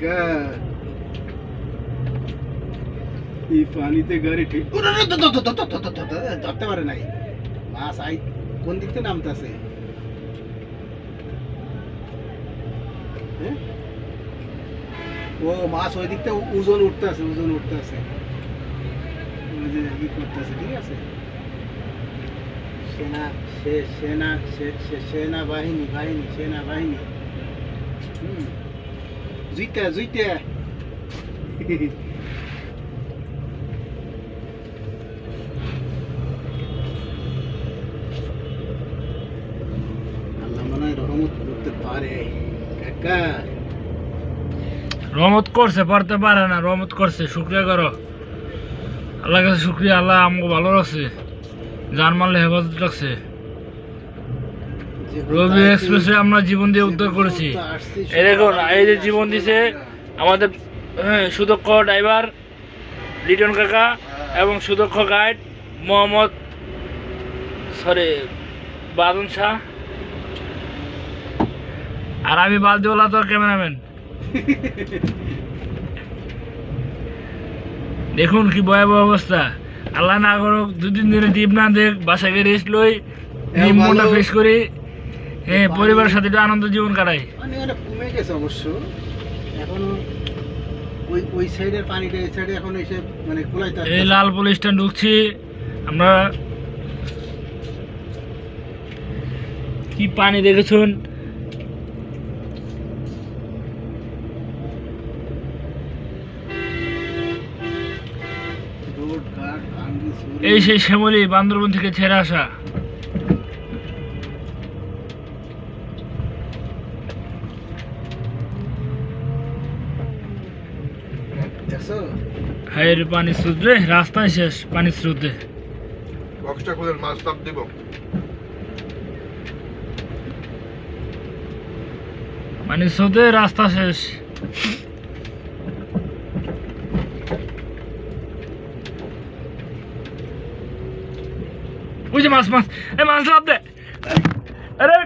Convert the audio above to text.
কাকা এই পানিতে গাড়ি ঠিক ধরতে পারে নাই মাছ আই কোন দিক থেকে নামতেছে ও মাছ ওই দিক থেকে ওজন উঠতেছে ই করতেছে ঠিক আছে সেনাবাহিনী জুইটা আল্লাহ মনে হয় রহমত করতে পারে কাকা রহমত করছে পারতে পারে না রহমত করছে শুকরিয়া করো আল্লাহর কাছে শুকরিয়া আল্লাহ আমাকে ভালো রাখছে জান মারলে হেফাজত রাখছে রবি এক্সপ্রেসে আমরা জীবন দিয়ে উদ্ধার করেছি এই দেখুন এই যে জীবন দিছে আমাদের সুদক্ষ ড্রাইভার লিটন কাকা এবং সুদক্ষ গাইড মোহাম্মদ বাদন শাহ আর আমি বালদিওয়ালা তো ক্যামেরাম্যান দেখুন কি ভয়াবহ অবস্থা আল্লাহ না করুক 2-3 দিনে টিপ না দেখ বাসাকে রেস্ট লই মনটা ফ্রেশ করি পরিবারের সাথে একটু আনন্দ জীবন কাটাই মানে এটা কমে গেছে অবশ্য এখন ওই সাইডের পানিটা এই সাইডে এখন এসে মানে কোলাইতে এই লাল পুলিশটা ঢুকছি আমরা কি পানি দেখেছুন এই সেই শ্যামলী বান্দরবন থেকে ছেড়ে আসা হায়ের পানি স্রোত রে রাস্তায় শেষ পানি স্রোতে বক্সটা খুলে মাছ তাপ দিব পানি স্রোতে রাস্তা শেষ ওই যে মাছ লাভ দে আরে